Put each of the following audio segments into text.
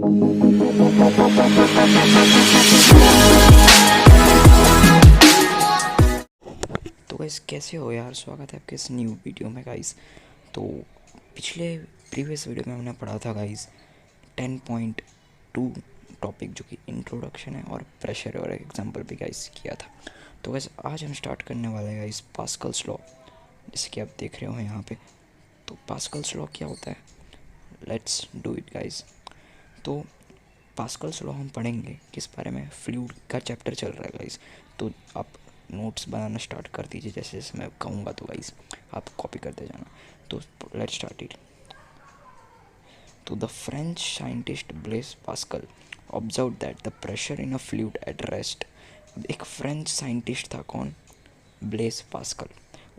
तो गाइस कैसे हो यार, स्वागत है आपके इस न्यू वीडियो में गाइस। तो पिछले प्रीवियस वीडियो में हमने पढ़ा था गाइस 10.2 टॉपिक जो कि इंट्रोडक्शन है और प्रेशर और एग्जांपल भी गाइस किया था। तो गाइस आज हम स्टार्ट करने वाले हैं गाइस पास्कल्स लॉ, जैसे कि आप देख रहे हो यहाँ पे। तो पास्कल्स लॉ क्या होता है, लेट्स डू इट गाइस। तो पास्कल्स लॉ हम पढ़ेंगे किस बारे में, फ्लूइड का चैप्टर चल रहा है गाइस। तो आप नोट्स बनाना स्टार्ट कर दीजिए, जैसे जैसे मैं कहूँगा तो गाइस आप कॉपी करते जाना। तो लेट्स स्टार्ट इट। तो the French scientist Blaise Pascal observe that the pressure in a fluid at rest. एक फ्रेंच साइंटिस्ट था, कौन? Blaise Pascal.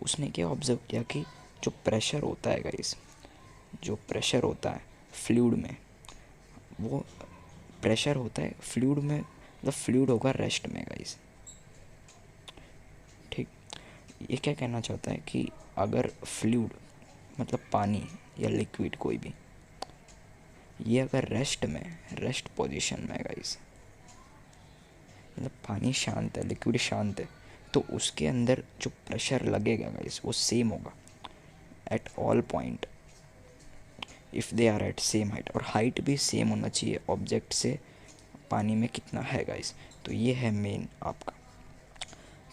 उसने क्या ऑब्जर्व किया कि जो प्रेशर होता है गाइस, जो प्रेशर होता है फ्लूइड में, वो प्रेशर होता है फ्लूइड में, मतलब फ्लूइड होगा रेस्ट में गाइस। ठीक, ये क्या कहना चाहता है कि अगर फ्लूइड मतलब पानी या लिक्विड कोई भी, ये अगर रेस्ट में, रेस्ट पोजीशन में गाइस, मतलब पानी शांत है, लिक्विड शांत है, तो उसके अंदर जो प्रेशर लगेगा गाइस वो सेम होगा at all point if they are at same height. और हाइट भी सेम होना चाहिए ऑब्जेक्ट से पानी में कितना है गाइस। तो ये है मेन आपका।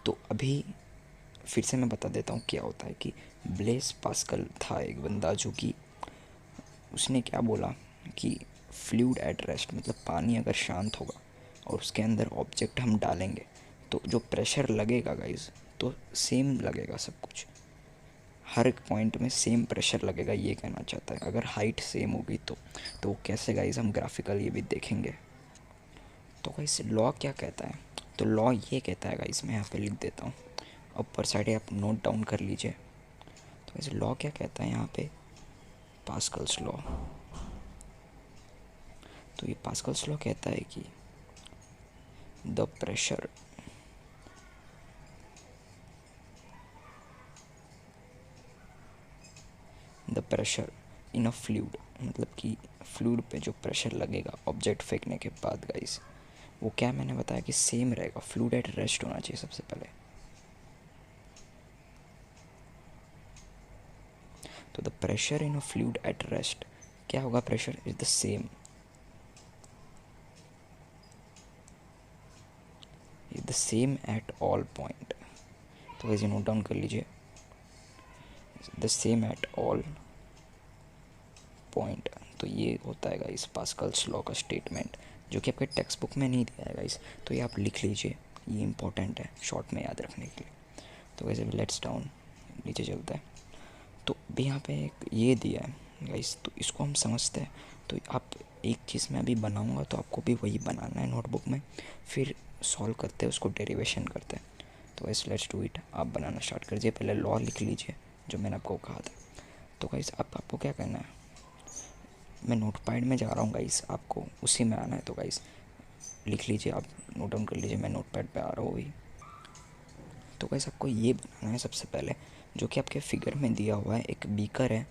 तो अभी फिर से मैं बता देता हूँ क्या होता है कि ब्लेस पास्कल था एक बंदा जो कि उसने क्या बोला कि फ्लूइड एट रेस्ट मतलब पानी अगर शांत होगा और उसके अंदर ऑब्जेक्ट हम डालेंगे तो जो प्रेशर लगेगा गाइस तो सेम लगेगा, सब कुछ हर एक पॉइंट में सेम प्रेशर लगेगा, ये कहना चाहता है। अगर हाइट सेम होगी तो कैसे गाइस, हम ग्राफिकल ये भी देखेंगे। तो गाइस लॉ क्या कहता है, तो लॉ ये कहता है गाइस, मैं यहाँ पे लिख देता हूँ, ऊपर साइड आप नोट डाउन कर लीजिए। तो गाइस लॉ क्या कहता है यहाँ पे, पास्कल्स लॉ। तो ये पास्कल्स लॉ कहता है कि the pressure in a fluid, मतलब कि फ्लूइड पे जो प्रेशर लगेगा ऑब्जेक्ट फेंकने के बाद गाइस, वो क्या मैंने बताया कि सेम रहेगा, फ्लूइड एट रेस्ट होना चाहिए सबसे पहले। तो the pressure in a fluid at rest क्या होगा, pressure is the same, is the same at all point. तो वैसे नोट डाउन कर लीजिए, the same at all point. तो ये होता है गाइस पास्कल्स लॉ का स्टेटमेंट, जो कि आपके टेक्स्ट बुक में नहीं दिया है गाइस। तो ये आप लिख लीजिए, ये इंपॉर्टेंट है शॉर्ट में याद रखने के लिए। तो वैसे भी लेट्स डाउन, नीचे चलता है। तो अभी यहाँ पे एक ये दिया है गाइस, तो इसको हम समझते हैं। तो आप एक चीज़ मैं अभी बनाऊँगा तो आपको भी वही बनाना है नोटबुक में, फिर सॉल्व करते हैं उसको, डेरिवेशन करते हैं। तो वैसे लेट्स डू इट, आप बनाना स्टार्ट कर दीजिए, पहले लॉ लिख लीजिए जो मैंने आपको कहा था। तो गाइस आपको क्या करना है, मैं नोटपैड में जा रहा हूँ गाइस, आपको उसी में आना है। तो गाइस लिख लीजिए, आप नोट डाउन कर लीजिए, मैं नोटपैड पे आ रहा हूँ अभी। तो गाइस आपको ये बनाना है सबसे पहले, जो कि आपके फिगर में दिया हुआ है, एक बीकर है,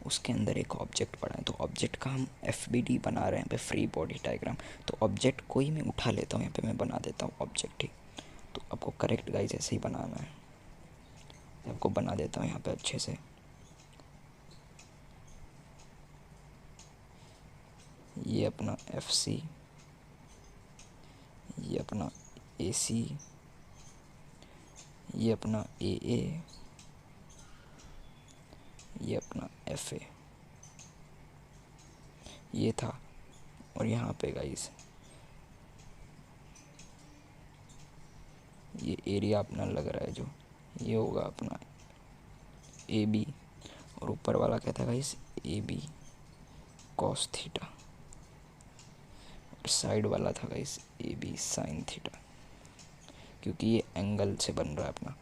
उसके अंदर एक ऑब्जेक्ट पड़ा है। तो ऑब्जेक्ट का हम FBD बना रहे हैं यहाँ पे, फ्री बॉडी डायग्राम। तो ऑब्जेक्ट को ही मैं उठा लेता हूँ, यहाँ पे मैं बना देता हूँ ऑब्जेक्ट ही। तो आपको करेक्ट गाइस ऐसे ही बनाना है, आपको बना देता हूँ यहाँ पे अच्छे से। ये अपना FC, ये अपना AC, ये अपना AA, ये अपना FA, ये था। और यहाँ पे गाइस ये एरिया अपना लग रहा है जो, ये होगा अपना AB। और ऊपर वाला क्या था गाइस, AB cos थीटा। और साइड वाला था गाइस AB sin थीटा, क्योंकि ये एंगल से बन रहा है अपना।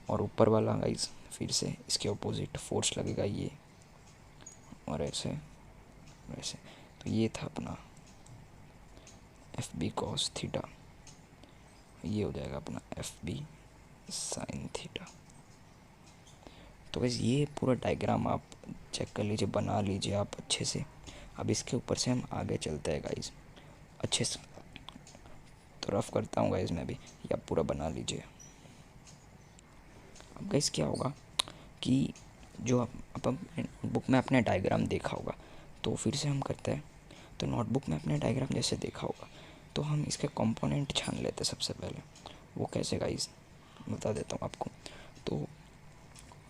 और ऊपर वाला गाइस फिर से इसके ऑपोजिट फोर्स लगेगा ये, और ऐसे वैसे। तो ये था अपना FB cos थीटा, ये हो जाएगा अपना FB sin थीटा। तो बस ये पूरा डायग्राम आप चेक कर लीजिए, बना लीजिए आप अच्छे से। अब इसके ऊपर से हम आगे चलते हैं गाइस, अच्छे से तो रफ करता हूँ गाइस मैं भी, या पूरा बना लीजिए। अब गाइस क्या होगा कि जो आप बुक में अपने डायग्राम देखा होगा, तो फिर से हम करते हैं। तो नोटबुक में अपने डायग्राम जैसे देखा होगा, तो हम इसके कंपोनेंट छान लेते हैं सबसे पहले। वो कैसे गाइस, बता देता हूँ आपको। तो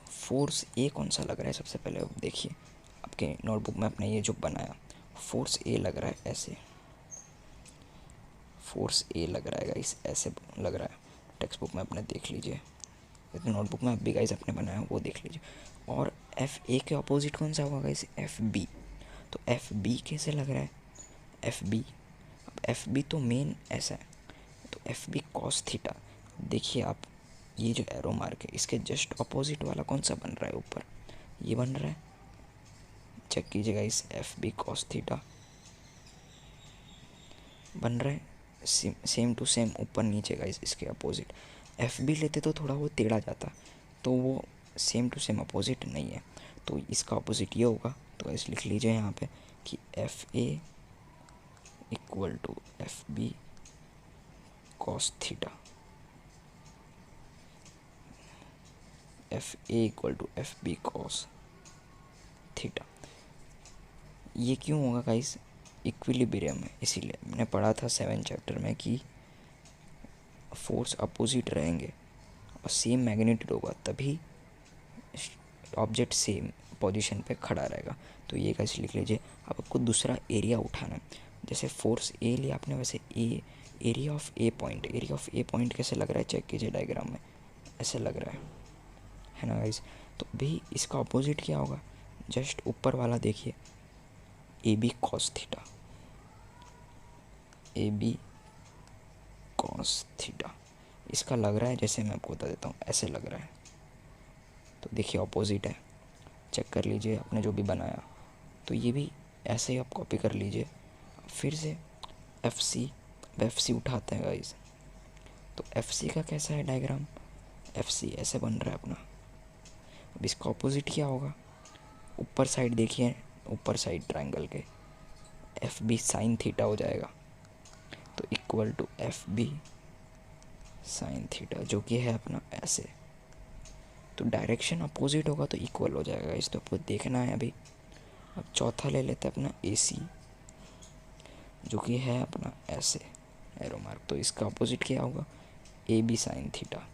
फोर्स ए कौन सा लग रहा है सबसे पहले देखिए, आपके नोटबुक में अपने ये जो बनाया, फोर्स ए लग रहा है ऐसे, फोर्स ए लग रहा है गाइस, ऐसे लग रहा है। टेक्स्ट बुक में अपने देख लीजिए, नोटबुक में आप भी गाइस अपने बनाया वो देख लीजिए। और एफ ए के अपोजिट कौन सा होगा गाइस, एफ बी। तो एफ बी कैसे लग रहा है, एफ बी, अब एफ बी तो मेन ऐसा है, तो एफ बी कॉस थीटा। देखिए आप, ये जो एरो मार्क है इसके जस्ट अपोजिट वाला कौन सा बन रहा है ऊपर, ये बन रहा है, चेक कीजिएगा इस एफ बी कॉस थीटा बन रहा है, सेम टू सेम ऊपर नीचे गाइस इसके अपोजिट। एफ बी लेते तो थोड़ा वो टेढ़ा जाता, तो वो सेम टू सेम अपोजिट नहीं है, तो इसका अपोजिट ये होगा। तो गाइस लिख लीजिए यहाँ पे कि F A equal to F B cos theta, F A equal to F B cos theta. ये क्यों होगा गाइस, इक्विलिब्रियम है, इसीलिए मैंने पढ़ा था 7 चैप्टर में कि फोर्स अपोजिट रहेंगे और सेम मैग्नीट्यूड होगा तभी ऑब्जेक्ट सेम पोजीशन पे खड़ा रहेगा। तो ये कैसे लिख लीजिए। अब आपको दूसरा एरिया उठाना है, जैसे फोर्स ए लिया आपने, वैसे a area of a point, area of a point कैसे लग रहा है चेक कीजिए डायग्राम में, ऐसे लग रहा है ना गाइस। तो भी इसका अपोजिट क्या होगा, जस्ट ऊपर वाला देखिए, A B cos theta, A B cos theta. इसका लग रहा है जैसे मैं आपको बता देता हूँ, ऐसे लग रहा है। तो देखिए अपोजिट है, चेक कर लीजिए आपने जो भी बनाया। तो ये भी ऐसे ही आप कॉपी कर लीजिए। फिर से एफ सी उठाते हैं गाइस। तो एफ सी का कैसा है डायग्राम, एफ सी ऐसे बन रहा है अपना। अब इसका ऑपोजिट क्या होगा, ऊपर साइड देखिए, ऊपर साइड ट्रायंगल के एफ बी साइन थीटा हो जाएगा, तो equal to F B sine theta, जो कि है अपना ऐसे। तो डायरेक्शन अपोजिट होगा तो इक्वल हो जाएगा, इस तो आपको देखना है अभी। अब चौथा ले लेते हैं अपना ए सी, जो कि है अपना ऐसे एरो मार्क, तो इसका अपोजिट क्या होगा, ए बी साइन थीटा,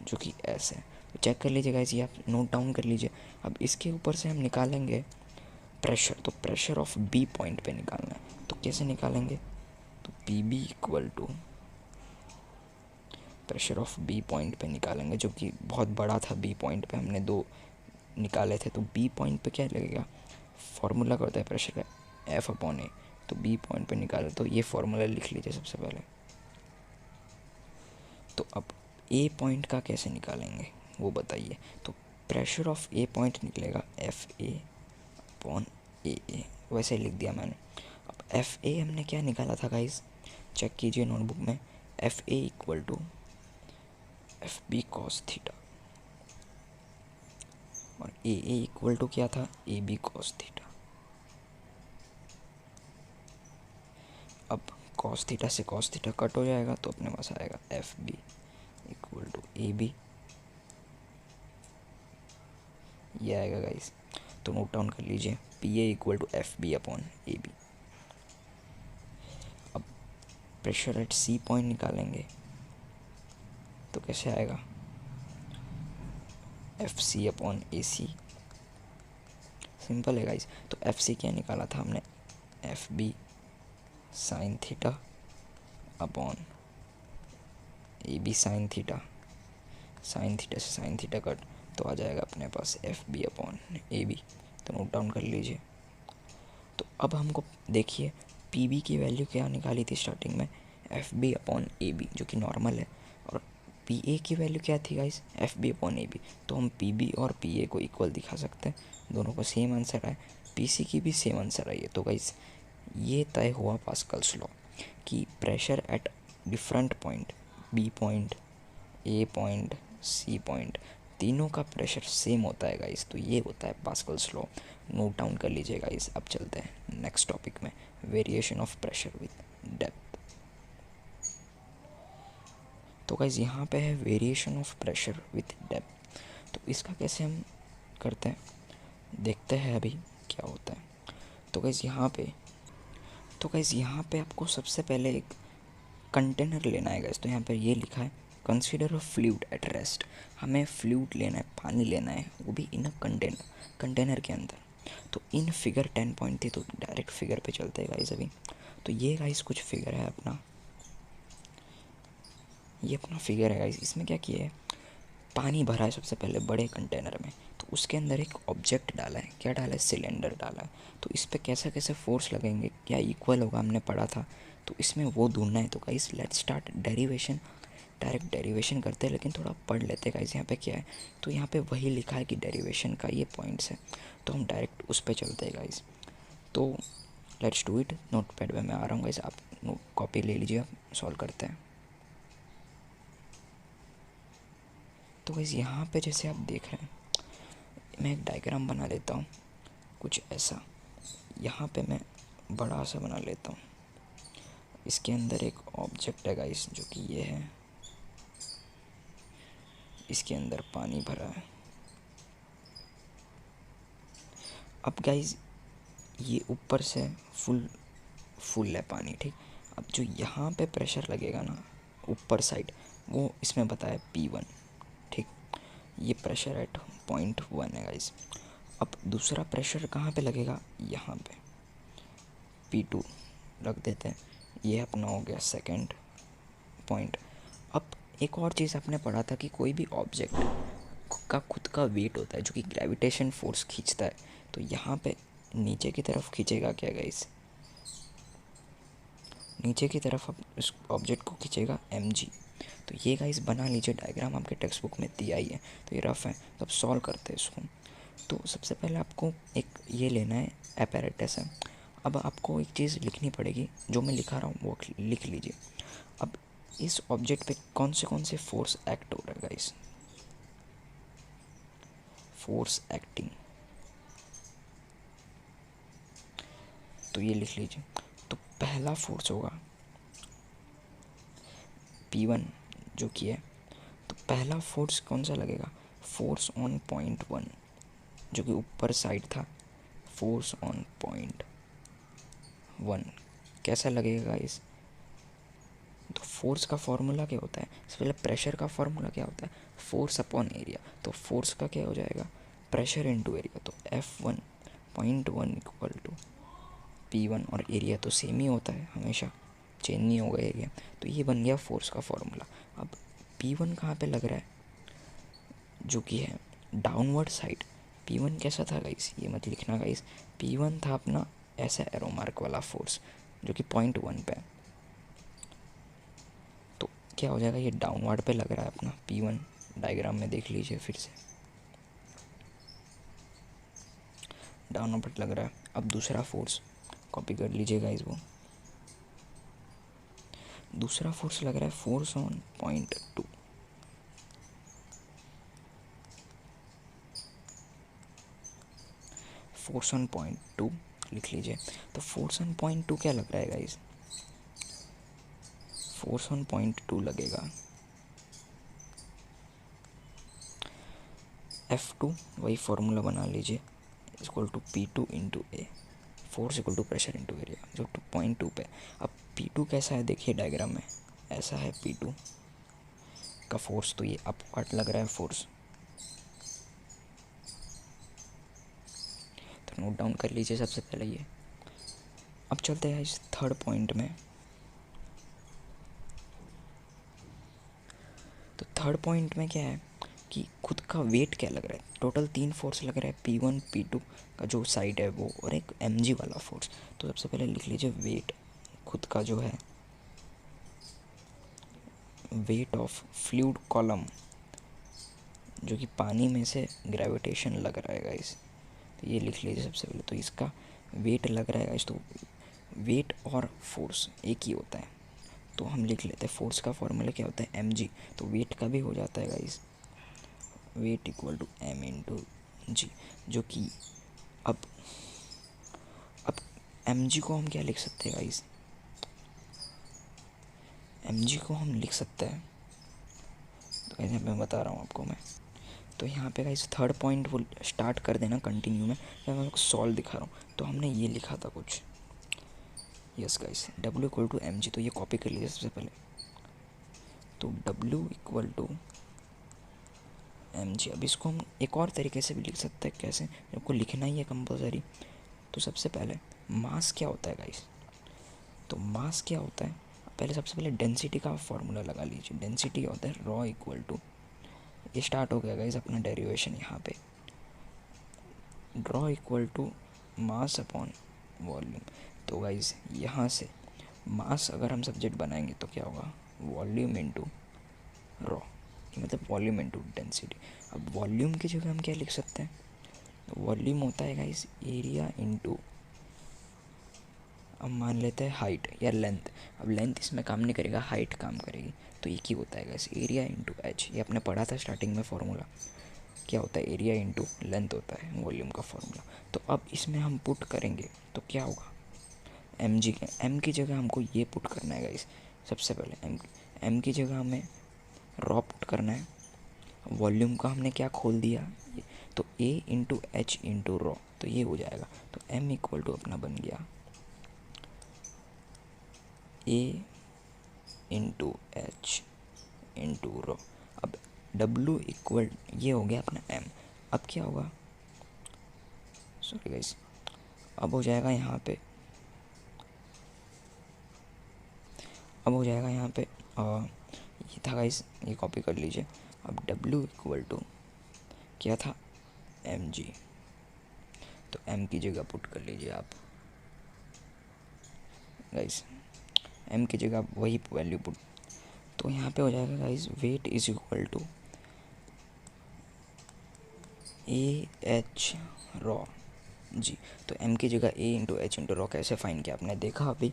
जो कि ऐसे। तो चेक कर लीजिएगा इसे, आप नोट डाउन कर लीजिए। अब इसके ऊपर से हम निकालेंगे प्रेशर, तो प्रेशर ऑफ बी पॉइंट पे निकालना है। तो कैसे निकालेंगे, तो P B equal to pressure of B point पे निकालेंगे, जो कि बहुत बड़ा था बी पॉइंट पे, हमने 2 निकाले थे। तो बी पॉइंट पे क्या लगेगा, फार्मूला का होता है प्रेशर का एफ अपॉन ए, तो बी पॉइंट पे निकाले, तो ये फार्मूला लिख लीजिए सबसे पहले। तो अब ए पॉइंट का कैसे निकालेंगे वो बताइए। तो प्रेशर ऑफ ए पॉइंट निकलेगा एफ ए अपॉन ए, वैसे लिख दिया मैंने। अब एफ ए हमने क्या निकाला था गाइस, चेक कीजिए नोटबुक में, F A equal to F B cos theta, और ए इक्वल टू क्या था, ए बी कॉस थीटा। अब कॉस थीटा से कॉस थीटा कट हो जाएगा, तो अपने पास आएगा F B equal to A B, ये आएगा गाइस। तो नोट डाउन कर लीजिए, P A equal to F B upon A B. अब प्रेशर एट सी पॉइंट निकालेंगे, तो कैसे आएगा, F C upon A C, simple है गाइस। तो एफ सी क्या निकाला था हमने, F B sine theta upon A B sine theta, sine theta से साइन थीटा कट, तो आ जाएगा अपने पास F B upon A B. तो नोट डाउन कर लीजिए। तो अब हमको देखिए पी बी की वैल्यू क्या निकाली थी स्टार्टिंग में, F B upon A B, जो कि नॉर्मल है, और पी ए की वैल्यू क्या थी guys, F B upon A B. तो हम पी बी और पी ए को इक्वल दिखा सकते हैं, दोनों को सेम आंसर आए, पी सी की भी सेम आंसर आई है। तो गाइस ये तय हुआ पास्कल्स लॉ कि pressure at different point, B point, A point, C point, तीनों का प्रेशर सेम होता है गाइस, तो ये होता है पास्कल्स लॉ। नोट डाउन कर लीजिए गाइस। अब चलते हैं नेक्स्ट टॉपिक में, variation of pressure with depth. तो गाइस यहाँ पे है variation of pressure with depth. तो इसका कैसे हम करते हैं, देखते हैं अभी क्या होता है। तो गाइस यहाँ पे आपको सबसे पहले एक कंटेनर लेना है गाइस। तो यहाँ पे ये लिखा है consider a fluid at rest. हमें फ्लूइड लेना है, पानी लेना है, वो भी इन अ कंटेनर के अंदर। तो इन फिगर 10 थी, तो डायरेक्ट फिगर पे चलते हैं गाइस अभी। तो ये गाइस कुछ फिगर है अपना, ये अपना फिगर है गाइस। इसमें क्या किया है, पानी भरा है सबसे पहले बड़े कंटेनर में, तो उसके अंदर एक ऑब्जेक्ट डाला है। क्या डाला है, सिलेंडर डाला है। तो इस पर कैसे कैसे फोर्स लगेंगे, क्या इक्वल होगा, हमने पढ़ा था। तो इसमें वो ढूंढना है। तो guys let's start derivation. Direct derivation करते हैं, लेकिन थोड़ा पढ़ लेते हैं गाइस। यहाँ पे क्या है, तो यहाँ पे वही लिखा है कि डेरिवेशन का ये पॉइंट्स है, तो हम डायरेक्ट उस पर चलते हैं गाइस। तो let's do it. Note pad में मैं आ रहा हूँ गाइस, आप नोट कॉपी ले लीजिए, आप सॉल्व करते हैं। तो गाइस यहाँ पे जैसे आप देख रहे हैं, मैं एक डायग्राम बना लेता हूँ कुछ ऐसा। यहाँ पे मैं बड़ा सा बना लेता हूँ। इसके अंदर एक ऑब्जेक्ट है गाइस, जो कि ये है। इसके अंदर पानी भरा है। अब गाइस ये ऊपर से फुल है पानी, ठीक। अब जो यहाँ पे प्रेशर लगेगा ना ऊपर साइड, वो इसमें बताया P1, ठीक। ये प्रेशर एट .1 है गाइस। अब दूसरा प्रेशर कहाँ पे लगेगा, यहाँ पे P2 रख देते हैं। ये अपना हो गया सेकंड पॉइंट। अब एक और चीज़ आपने पढ़ा था कि कोई भी ऑब्जेक्ट का खुद का वेट होता है, जो कि ग्रेविटेशन फोर्स खींचता है। तो यहाँ पे नीचे की तरफ खींचेगा क्या गाइस, नीचे की तरफ अब इस ऑब्जेक्ट को खींचेगा mg। तो ये गाइस बना लीजिए डायग्राम, आपके टेक्स्ट बुक में दिया ही है। तो ये रफ है, तो अब सॉल्व करते हैं इसको। तो सबसे पहले आपको एक ये लेना है, apparatus है। अब आपको एक चीज़ लिखनी पड़ेगी, जो मैं लिखा रहा हूँ वो लिख लीजिए। अब इस ऑब्जेक्ट पे कौन से फोर्स एक्ट हो रहा है गाइस, फोर्स एक्टिंग, तो ये लिख लीजिए। तो पहला फोर्स होगा P1 जो कि है। तो पहला फोर्स कौन सा लगेगा, फोर्स ऑन .1, जो कि ऊपर साइड था। फोर्स ऑन .1 कैसा लगेगा इस, तो फोर्स का फॉर्मूला क्या होता है, सबसे पहले प्रेशर का फॉर्मूला क्या होता है, फोर्स अपॉन एरिया। तो फोर्स का क्या हो जाएगा, प्रेशर इनटू एरिया। तो F1.1 इक्वल टू P1, और एरिया तो सेम ही होता है हमेशा, चेंज नहीं होगा एरिया। तो ये बन गया फोर्स का फॉर्मूला। अब P1 कहाँ पे लग रहा है, जो कि है डाउनवर्ड साइड। P1 कैसा था गाइस, ये मत लिखना गाइस। P1 था अपना ऐसा एरो मार्क वाला फोर्स, जो कि .1 पे है। तो क्या हो जाएगा, ये डाउनवर्ड पे लग रहा है अपना P1। डायग्राम में देख लीजिए फिर से, डाउनवर्ड लग रहा है। अब दूसरा फोर्स कॉपी कर लीजिए गाइस, वो दूसरा फोर्स लग रहा है फोर्स ऑन .2। फोर्स ऑन .2 लिख लीजिए। तो फोर्स ऑन .2 क्या लग रहा है गाइस, फोर्स ऑन .2 लगेगा F2, वही फॉर्मूला बना लीजिए, equal to P2 into A. Force equal to pressure into area, जो 2.2 पे। अब P2 कैसा है देखिए डायग्राम में, ऐसा है P2 का फोर्स। तो ये अपवर्ड लग रहा है फोर्स, तो नोट डाउन कर लीजिए सबसे पहले ये। अब चलते हैं इस थर्ड पॉइंट में। तो थर्ड पॉइंट में क्या है कि खुद का वेट क्या लग रहा है। टोटल 3 फोर्स लग रहा है, P1 P2 का जो साइड है वो, और एक mg वाला फोर्स। तो सबसे पहले लिख लीजिए वेट, खुद का जो है वेट ऑफ फ्लूइड कॉलम, जो कि पानी में से ग्रेविटेशन लग रहा है गाइस। तो ये लिख लीजिए सबसे पहले। तो इसका वेट लग रहा है गाइस। तो वेट और फोर्स एक ही होता है, तो हम लिख लेते हैं। फोर्स का फॉर्मूला क्या होता है mg, तो वेट का भी हो जाता है guys weight equal to M into G, जो कि अब एम जी को हम क्या लिख सकते हैं गाइस, एम जी को हम लिख सकते हैं, तो ऐसे मैं बता रहा हूँ आपको मैं। तो यहाँ पे गाइस थर्ड पॉइंट वो स्टार्ट कर देना कंटिन्यू में, मैं आपको सॉल्व दिखा रहा हूँ। तो हमने ये लिखा था कुछ, yes guys, W equal to M G, तो ये कॉपी कर लीजिए सबसे पहले। तो W equal to M G, अब इसको हम एक और तरीके से भी लिख सकते हैं, कैसे, आपको लिखना ही है कंपल्सरी। तो सबसे पहले मास क्या होता है गाइस, तो मास क्या होता है, पहले सबसे पहले डेंसिटी का फॉर्मूला लगा लीजिए। डेंसिटी होता है रॉ इक्वल टू, ये स्टार्ट हो गया गाइस अपना डेरिवेशन यहाँ पे, rho equal to mass upon volume. तो गाइस यहाँ से मास अगर हम सब्जेक्ट बनाएंगे तो क्या होगा, वॉल्यूम इनटू रॉ, मतलब वॉल्यूम इनटू डेंसिटी। अब वॉल्यूम की जगह हम क्या लिख सकते हैं, वॉल्यूम होता है गाइस एरिया इनटू, अब मान लेते हैं हाइट या लेंथ, अब लेंथ इसमें काम नहीं करेगा, हाइट काम करेगी। तो ये क्या होता है गाइस, एरिया इंटू एच, ये आपने पढ़ा था स्टार्टिंग में फॉर्मूला, क्या होता है, एरिया इंटू लेंथ होता है वॉल्यूम का फॉर्मूला। तो अब इसमें हम पुट करेंगे तो क्या होगा, एम जी के एम की जगह हमको ये पुट करना है गाइस, सबसे पहले एम की जगह हमें रॉ पुट करना है, वॉल्यूम का हमने क्या खोल दिया ये, तो ए इंटू एच इंटू रॉ, तो ये हो जाएगा। तो एम इक्वल टू अपना बन गया ए इंटू एच इंटू रॉ। अब डब्ल्यू इक्वल, ये हो गया अपना एम। अब क्या होगा, सॉरी गाइस, अब हो जाएगा यहाँ पे, अब हो जाएगा यहाँ पे ये था गाइस, ये कॉपी कर लीजिए। अब डब्ल्यू इक्वल टू क्या था, एम जी, तो एम की जगह पुट कर लीजिए आप गाइस, एम की जगह आप वही वैल्यू पुट, तो यहाँ पे हो जाएगा guys weight is equal to A H rho G. तो एम की जगह A into H into rho कैसे फाइंड किया आपने देखा अभी।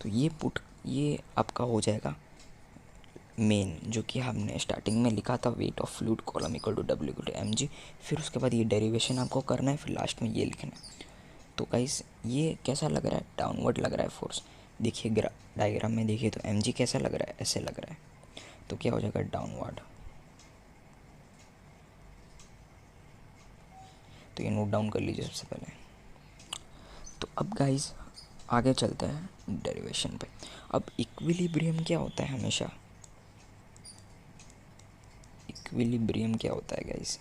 तो ये पुट, ये आपका हो जाएगा मेन, जो कि हमने स्टार्टिंग में लिखा था, weight of fluid column equal to W equal to M G. फिर उसके बाद ये डेरिवेशन आपको करना है, फिर लास्ट में ये लिखना है। तो गाइस ये कैसा लग रहा है, डाउनवर्ड लग रहा है फोर्स, देखिए डायग्राम में देखिए, तो एम जी कैसा लग रहा है, ऐसे लग रहा है, तो क्या हो जाएगा डाउनवर्ड। तो ये नोट डाउन कर लीजिए सबसे पहले। तो अब गाइस आगे चलते हैं डेरिवेशन पे। अब इक्विलिब्रियम क्या होता है, हमेशा इक्विलिब्रियम क्या होता है गाइस,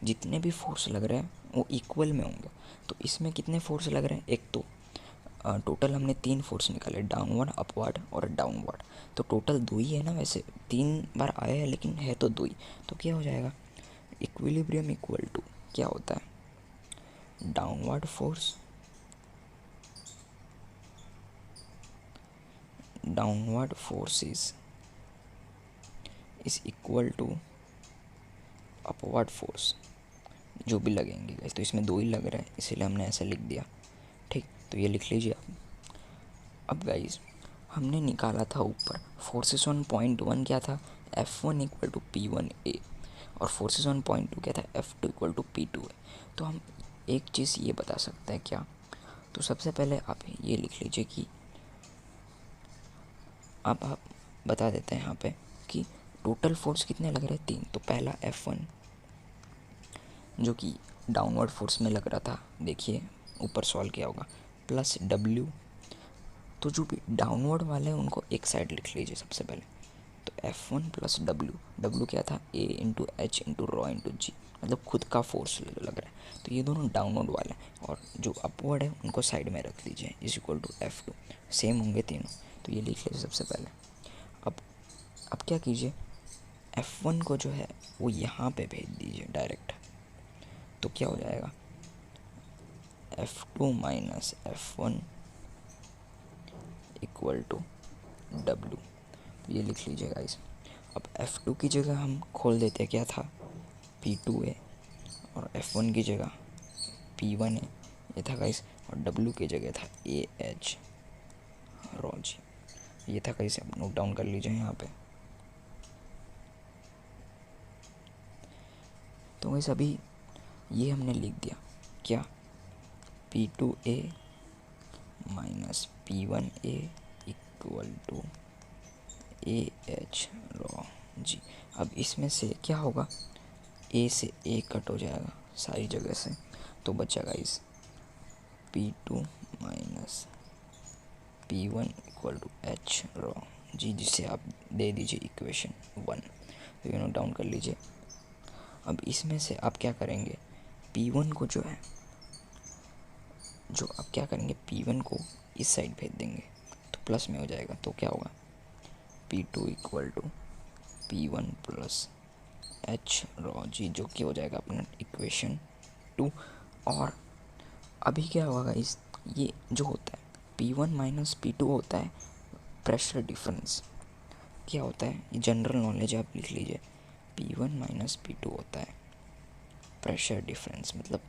जितने भी फोर्स लग रहे हैं वो इक्वल में होंगे। तो इसमें कितने फोर्स लग रहे हैं, एक तो टोटल हमने 3 फोर्स निकाले, डाउनवर्ड अपवर्ड और डाउनवर्ड। तो टोटल 2 ही है ना, वैसे 3 बार आया है लेकिन है तो 2 ही। तो क्या हो जाएगा, इक्विलिब्रियम इक्वल टू क्या होता है, downward force, downward forces is equal to upward force, जो भी लगेंगे गाइस। तो इसमें 2 ही लग रहा है इसीलिए हमने ऐसा लिख दिया, ठीक। तो ये लिख लीजिए आप। अब गाइस हमने निकाला था ऊपर फोर्सेस ऑन पॉइंट 1 क्या था, F1 इक्वल टू P1A, और फोर्सेस ऑन पॉइंट 2 क्या था, F2 इक्वल टू P2A। तो हम एक चीज़ ये बता सकते हैं क्या, तो सबसे पहले आप ये लिख लीजिए कि अब आप बता देते हैं यहाँ पे कि टोटल फोर्स कितने लग रहे हैं, 3। तो पहला F1 जो कि डाउनवर्ड फोर्स में लग रहा था, देखिए ऊपर सॉल्व किया होगा, प्लस W, तो जो भी डाउनवर्ड वाले हैं उनको एक साइड लिख लीजिए सबसे पहले। तो F1 प्लस W क्या था, A into H into rho into G, मतलब खुद का फोर्स लग रहा है। तो ये दोनों डाउनवर्ड वाले हैं, और जो अपवर्ड है उनको साइड में रख लीजिए, is equal to F2, same होंगे तीनों। तो ये लिख लीजिए सबसे पहले। अब क्या कीजिए, F1 को जो है वो यहाँ पे भेज दीजिए डायरेक्ट, तो क्या हो जाएगा, F2 minus F1 equal to W, ये लिख लीजिए गाइस। अब F2 की जगह हम खोल देते हैं, क्या था, P2A, और F1 की जगह P1A, ये था गाइस, और W की जगह था AH रॉ जी, ये था गाइस, आप नोट डाउन कर लीजिए यहाँ पे। तो वैसे अभी ये हमने लिख दिया क्या, P2A minus P1A equal to AH rho G. अब इसमें से क्या होगा, A से A कट हो जाएगा सारी जगह से, तो बचेगा इस P2 minus P1 equal to H rho G, जिसे आप दे दीजिए इक्वेशन 1। तो ये नोट डाउन कर लीजिए। अब इसमें से आप क्या करेंगे, P1 को जो है, जो आप क्या करेंगे, P1 को इस साइड भेज देंगे तो प्लस में हो जाएगा। तो क्या होगा, P2 equal to P1 plus H rho G, जो कि हो जाएगा अपना इक्वेशन 2। और अभी क्या होगा इस, ये जो होता है P1 माइनस P2 होता है प्रेशर डिफरेंस। क्या होता है, ये जनरल नॉलेज आप लिख लीजिए, P1 माइनस P2 होता है प्रेशर डिफरेंस। मतलब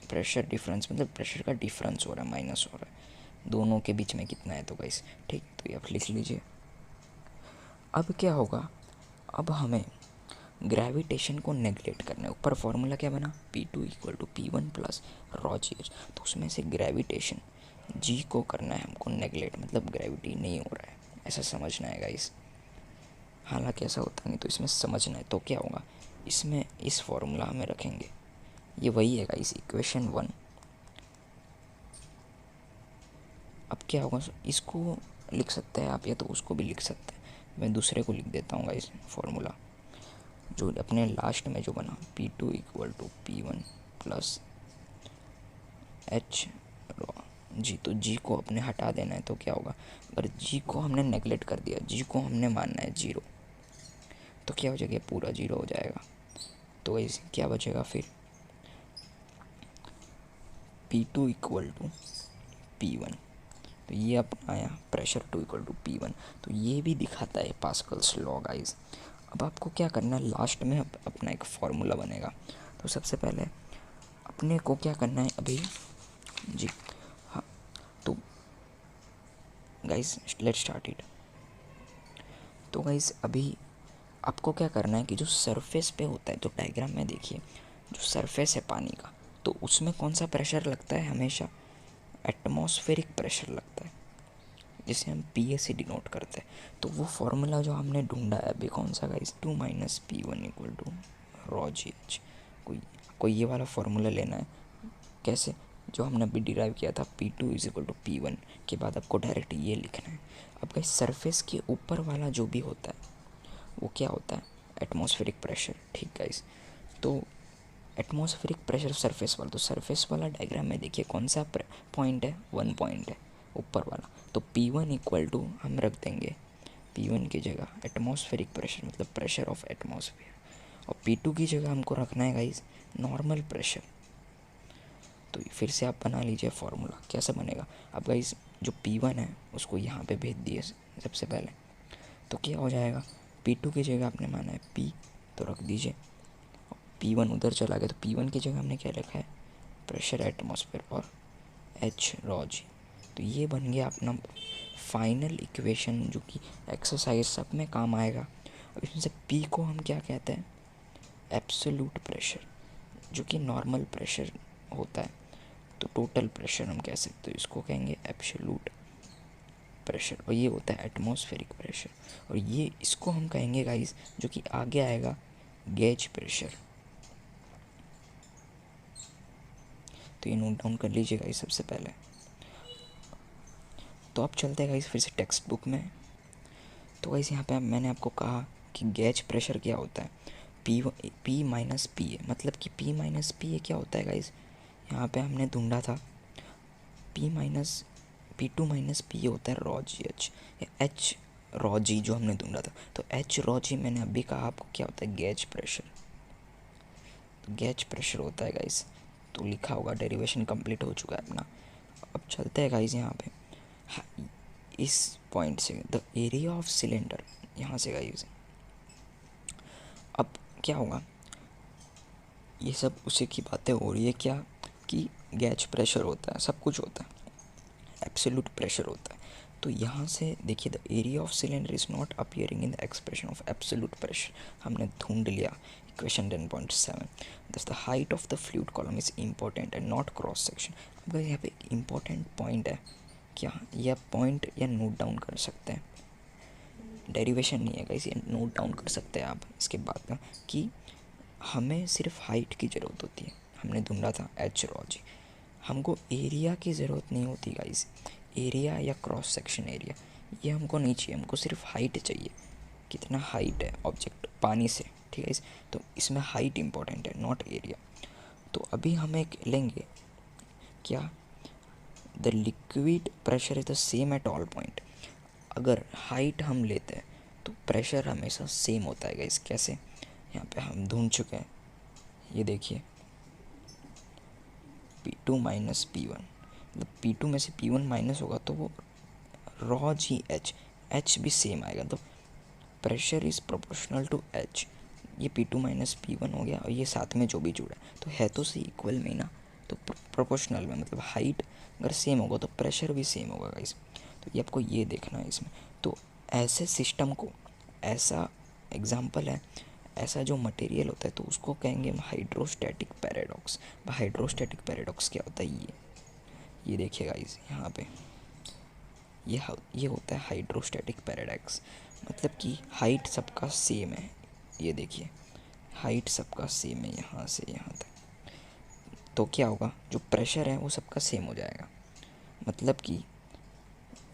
प्रेशर डिफरेंस मतलब प्रेशर का डिफरेंस हो रहा है, माइनस हो रहा है, दोनों के बीच में कितना है। तो गाइस ठीक, तो ये आप लिख लीजिए। अब क्या होगा, अब हमें ग्रेविटेशन को नेगलेक्ट करना है। ऊपर फॉर्मूला क्या बना, P2 equal to P1 plus rho G H. तो उसमें से ग्रेविटेशन जी को करना है हमको नेगलेक्ट, मतलब ग्रेविटी नहीं हो रहा है, ऐसा समझना है गाइस। हालांकि ऐसा होता नहीं, तो इसमें समझना है। तो क्या होगा, इसमें इस फॉर्मूला में रखेंगे, ये वही है गाइस इक्वेशन 1। अब क्या होगा, इसको लिख सकते हैं आप या तो उसको भी लिख सकते हैं। मैं दूसरे को लिख देता हूँ गाइस फॉर्मूला, जो अपने लास्ट में जो बना P2 equal to P1 plus H rho G. तो जी को अपने हटा देना है। तो क्या होगा, अगर जी को हमने नेगलेक्ट कर दिया, जी को हमने मानना है 0, तो क्या हो जाएगा, पूरा 0 हो जाएगा। तो ऐसे क्या बचेगा फिर, P2 इक्वल टू P1। तो ये अपना आया प्रेशर 2 इक्वल टू P1। तो ये भी दिखाता है पास्कल्स लॉ गाइस। अब आपको क्या करना है, लास्ट में अपना एक फार्मूला बनेगा। तो सबसे पहले अपने को क्या करना है अभी जी, हाँ, तो गाइस लेट्स स्टार्ट इट। तो गाइस अभी आपको क्या करना है कि जो सरफेस पे होता है, तो डायग्राम में देखिए, जो सरफेस है पानी का, तो उसमें कौन सा प्रेशर लगता है, हमेशा एटमॉस्फेरिक प्रेशर लगता है, जिसे हम PA से डिनोट करते हैं। तो वो फार्मूला जो हमने ढूंढा है अभी कौन सा guys, 2 minus P1 equal to rho G H. कोई ये वाला फार्मूला लेना है। कैसे, जो हमने अभी डिराइव किया था P2 is equal to P1 के बाद आपको डायरेक्ट ये लिखना है। अब गाइस सरफेस के ऊपर वाला जो भी होता है वो क्या होता है, एटमॉस्फेरिक प्रेशर। ठीक गाइस, तो एटमॉस्फेरिक प्रेशर सरफेस वाला, तो सरफेस वाला डायग्राम में देखिए कौन सा पॉइंट है, 1 पॉइंट है ऊपर वाला। तो P1 इक्वल टू हम रख देंगे, P1 की जगह एटमॉस्फेरिक प्रेशर मतलब प्रेशर ऑफ एटमॉस्फेयर, और P2 की जगह हमको रखना है गाइस नॉर्मल प्रेशर। तो फिर से आप बना लीजिए फार्मूला, कैसे बनेगा। अब गाइस जो P1 है उसको यहाँ पे भेज दिए सबसे पहले, तो क्या हो जाएगा, P2 की जगह आपने माना है P, तो रख दीजिए। P1 उधर चला गया, तो P1 की जगह हमने क्या लिखा है, प्रेशर एटमॉस्फेयर और H रॉ जी। तो ये बन गया अपना फाइनल इक्वेशन, जो कि एक्सरसाइज सब में काम आएगा। अब इसमें से P को हम क्या कहते हैं, एब्सोल्यूट प्रेशर, जो कि नॉर्मल प्रेशर होता है। तो टोटल प्रेशर हम कह सकते हैं, इसको कहेंगे एब्सोल्यूट प्रेशर, और ये होता है एटमॉस्फेरिक प्रेशर। और ये इसको हम कहेंगे गाइस, जो कि आगे आएगा गेज प्रेशर। तो ये नोट डाउन कर लीजिएगा गाइस सबसे पहले। तो अब चलते हैं गाइस फिर से टेक्स्ट बुक में। तो गाइस यहाँ पे मैंने आपको कहा कि गेज प्रेशर क्या होता है, P माइनस PA, मतलब कि P माइनस PA क्या होता है गाइस, यहाँ पे हमने ढूंढा था P2 माइनस PA होता है रॉ जी एच, या H रॉ जी जो हमने ढूंढा था। तो H रॉ जी मैंने अभी कहा आपको क्या होता है, गेज प्रेशर। तो गेज प्रेशर होता है गाइस, तो लिखा होगा, डेरिवेशन कंप्लीट हो चुका है अपना। अब चलते हैं गाइस यहाँ पे, इस पॉइंट से द एरिया ऑफ सिलेंडर, यहाँ से गाइस। अब क्या होगा, ये सब उसी की बातें हो रही है क्या, कि गैज प्रेशर होता है, सब कुछ होता है, एब्सोल्यूट प्रेशर होता है। तो यहाँ से देखिए, the area of cylinder is not appearing in the expression of absolute pressure, हमने ढूंढ लिया इक्वेशन 10.7। दस the height of the fluid column is important and not cross section. अब यहाँ पे एक इम्पोर्टेंट पॉइंट है, क्या यह पॉइंट या नोट डाउन कर सकते हैं, डेरिवेशन नहीं है गाइस, ये नोट डाउन कर सकते हैं आप इसके बाद का, कि हमें सिर्फ हाइट की ज़रूरत होती है। हमने ढूंढा था एच रॉ जी, हमको एरिया की ज़रूरत नहीं होती गाइस, एरिया या क्रॉस सेक्शन एरिया ये हमको नहीं चाहिए, हमको सिर्फ हाइट चाहिए, कितना हाइट है ऑब्जेक्ट पानी से, ठीक है। तो इसमें हाइट इंपॉर्टेंट है, नॉट एरिया। तो अभी हम एक लेंगे क्या, the liquid pressure is the same at all point. अगर हाइट हम लेते हैं तो प्रेशर हमेशा सेम होता है गाइस। कैसे, यहाँ पे हम ढूंढ चुके हैं, ये देखिए P2 माइनस P1, मतलब P2 में से P1 माइनस होगा तो वो रॉ जी एच भी सेम आएगा। तो pressure is proportional to H, ये P2 माइनस P1 हो गया और ये साथ में जो भी जुड़ा तो है तो सही इक्वल में ना, तो प्रोपोर्शनल में मतलब हाइट अगर सेम होगा तो प्रेशर भी सेम होगा गाइस। तो ये आपको ये देखना है इसमें। तो ऐसे सिस्टम को, ऐसा एग्जांपल है, ऐसा जो मटेरियल होता है तो उसको कहेंगे हम हाइड्रोस्टैटिक पैराडॉक्स। हाइड्रोस्टैटिक पैराडॉक्स क्या होता है, ये देखिए गाइस यहाँ पे ये होता है हाइड्रोस्टैटिक पैराडॉक्स, मतलब कि हाइट सबका सेम है। ये देखिए हाइट सबका सेम है यहाँ से यहाँ तक, तो क्या होगा, जो प्रेशर है वो सबका सेम हो जाएगा। मतलब कि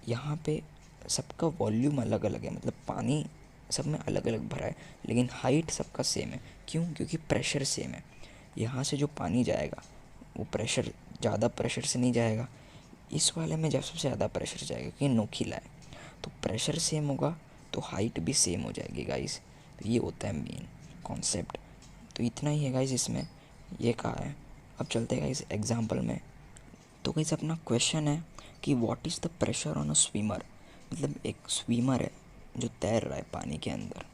यहाँ पे सबका वॉल्यूम अलग अलग है, मतलब पानी सब में अलग अलग भरा है, लेकिन हाइट सबका सेम है। क्यों, क्योंकि प्रेशर सेम है। यहाँ से जो पानी जाएगा वो प्रेशर, ज़्यादा प्रेशर से नहीं जाएगा, इस वाले में जब सबसे ज़्यादा प्रेशर जाएगा क्योंकि नोकीला है, तो प्रेशर सेम होगा तो हाइट भी सेम हो जाएगी गाइस। तो ये होता है मेन कॉन्सेप्ट। तो इतना ही है गाइस इसमें, ये कहा है। अब चलते हैं गाइस एग्जांपल में। तो गाइस अपना क्वेश्चन है कि what is the pressure on a swimmer, मतलब एक स्विमर है जो तैर रहा है पानी के अंदर,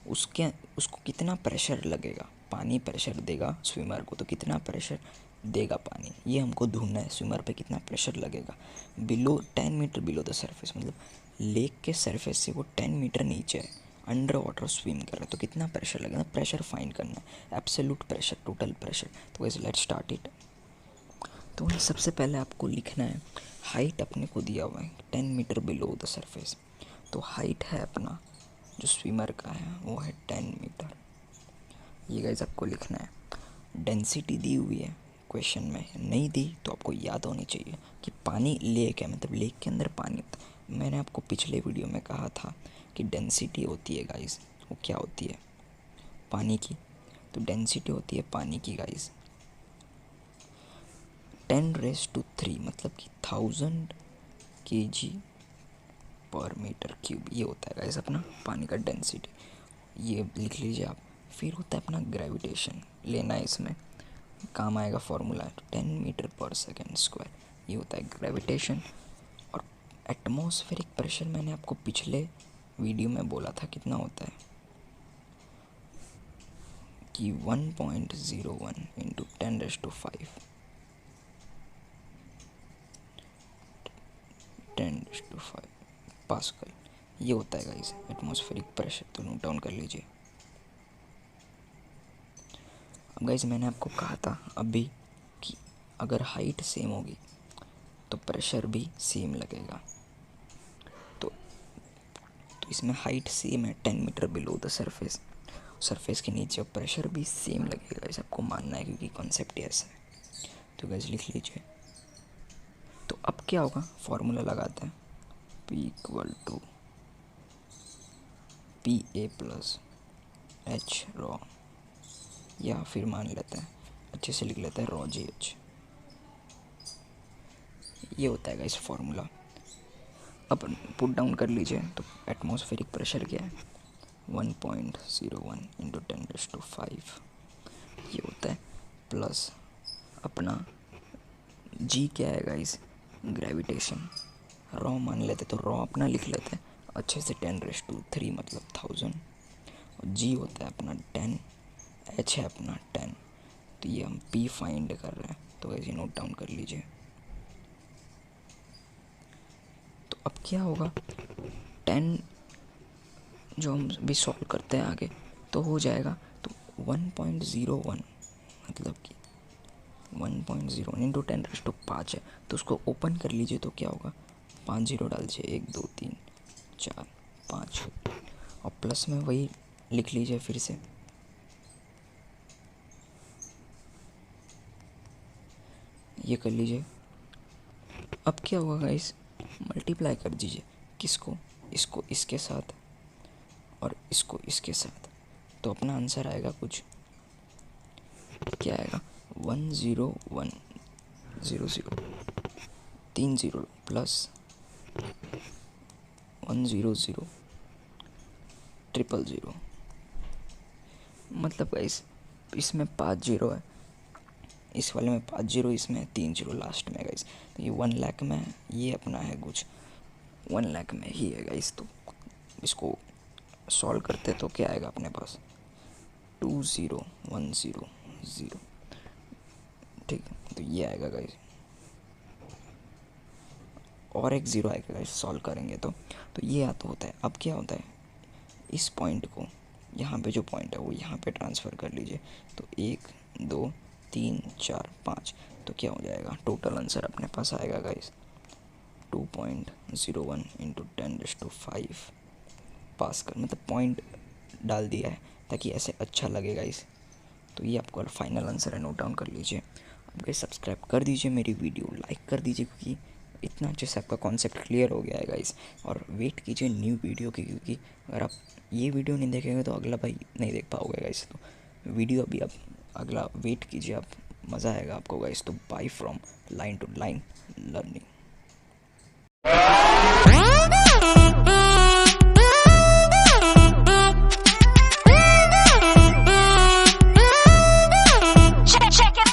उसको कितना प्रेशर लगेगा, पानी प्रेशर देगा स्विमर को तो कितना प्रेशर देगा पानी, ये हमको ढूंढना है। स्विमर पे कितना प्रेशर लगेगा below 10 metre below the surface, मतलब लेक के सरफेस से वो 10 मीटर नीचे है, अंडर वाटर स्विम कर रहा है, तो कितना प्रेशर लगेगा, प्रेशर फाइंड करना है, एब्सोल्यूट प्रेशर, टोटल प्रेशर। तो वैसे लेट्स स्टार्ट इट। तो सबसे पहले आपको लिखना है, हाइट अपने को दिया हुआ है 10 मीटर बिलो द सरफेस, तो हाइट है अपना जो स्विमर का है वो है 10 मीटर, ये गाइस आपको लिखना है। डेंसिटी दी हुई है क्वेश्चन में, नहीं दी तो आपको याद होनी चाहिए कि पानी लेक है, मतलब लेक के अंदर पानी होता है। मैंने आपको पिछले वीडियो में कहा था कि डेंसिटी होती है गाइस, वो क्या होती है, पानी की। तो डेंसिटी होती है पानी की गाइस 10⁻³ मतलब कि 1000 kg पर मीटर क्यूब, ये होता है गाइस अपना पानी का डेंसिटी, ये लिख लीजिए आप। फिर होता है अपना ग्रेविटेशन, लेना है इसमें काम आएगा फॉर्मूला 10 मीटर पर सेकेंड स्क्वायर, ये होता है ग्रेविटेशन। और एटमॉस्फेरिक प्रेशर मैंने आपको पिछले वीडियो में बोला था कितना होता है कि 1.01 इंटू 10⁵ 10⁵ पास्कल, ये होता है गाइस एटमॉस्फेरिक प्रेशर। तो नोट डाउन कर लीजिए। अब गाइस मैंने आपको कहा था अभी कि अगर हाइट सेम होगी तो प्रेशर भी सेम लगेगा। तो इसमें हाइट सेम है 10 metre below the surface, surface के नीचे प्रेशर भी सेम लगेगा, इसे आपको मानना है क्योंकि कॉन्सेप्ट ऐसा है। तो गाइस लिख लीजिए। तो अब क्या होगा, फॉर्मूला लगाते हैं, P = PA + H रॉ, या फिर मान लेते हैं अच्छे से लिख लेते हैं रॉ GH, ये होता है गाइस फॉर्मूला। अब पुट डाउन कर लीजिए। तो एटमॉस्फेरिक प्रेशर क्या है 1.01 इंटू 10⁵, ये होता है, प्लस अपना जी क्या है गाइस, ग्रेविटेशन, रॉ मान लेते तो रॉ अपना लिख लेते हैं अच्छे से 10⁻³ मतलब 1000, और जी होता है अपना 10, एच है अपना 10, तो ये हम पी फाइंड कर रहे हैं, तो ऐसे नोट डाउन कर लीजिए। तो अब क्या होगा, 10 जो हम भी सॉल्व करते हैं आगे तो हो जाएगा, तो 1.01 मतलब कि 1.01 इंटू 10⁵ है, तो उसको ओपन कर लीजिए तो क्या होगा, 5 जीरो डाल दीजिए, 1 2 3 4 5, और प्लस में वही लिख लीजिए फिर से, ये कर लीजिए। अब क्या होगा गाइस, मल्टीप्लाई कर दीजिए, किसको, इसको इसके साथ और इसको इसके साथ, तो अपना आंसर आएगा कुछ, क्या आएगा, 10100, 3 जीरो प्लस 100 000, मतलब गाइस इसमें 5 जीरो है, इस वाले में 5 जीरो, इसमें 3 जीरो लास्ट में गाइस, तो ये 1 लाख में है, ये अपना है कुछ 1 लाख में ही है गाइस। तो इसको सॉल्व करते तो क्या आएगा अपने पास, 20100, ठीक है, तो ये आएगा गाइस, और एक ज़ीरो आएगा गाइस सॉल्व करेंगे तो ये आता होता है। अब क्या होता है, इस पॉइंट को यहाँ पे जो पॉइंट है वो यहाँ पे ट्रांसफ़र कर लीजिए, तो 1 2 3 4 5, तो क्या हो जाएगा, टोटल आंसर अपने पास आएगा गाइस 2.01 इंटू 10⁵ पास कर, मतलब पॉइंट डाल दिया है ताकि ऐसे अच्छा लगे गाइस। तो ये आपका फाइनल आंसर है, नोट डाउन कर लीजिए। आप गाइस सब्सक्राइब कर दीजिए, मेरी वीडियो लाइक कर दीजिए, क्योंकि इतना अच्छे से आपका कॉन्सेप्ट क्लियर हो गया है गाइस। और वेट कीजिए न्यू वीडियो की, क्योंकि अगर आप ये वीडियो नहीं देखेंगे तो अगला भाई नहीं देख पाओगे गाइस। तो वीडियो अभी आप अगला वेट कीजिए, आप मज़ा आएगा आपको गाइस। तो bye from line to line learning.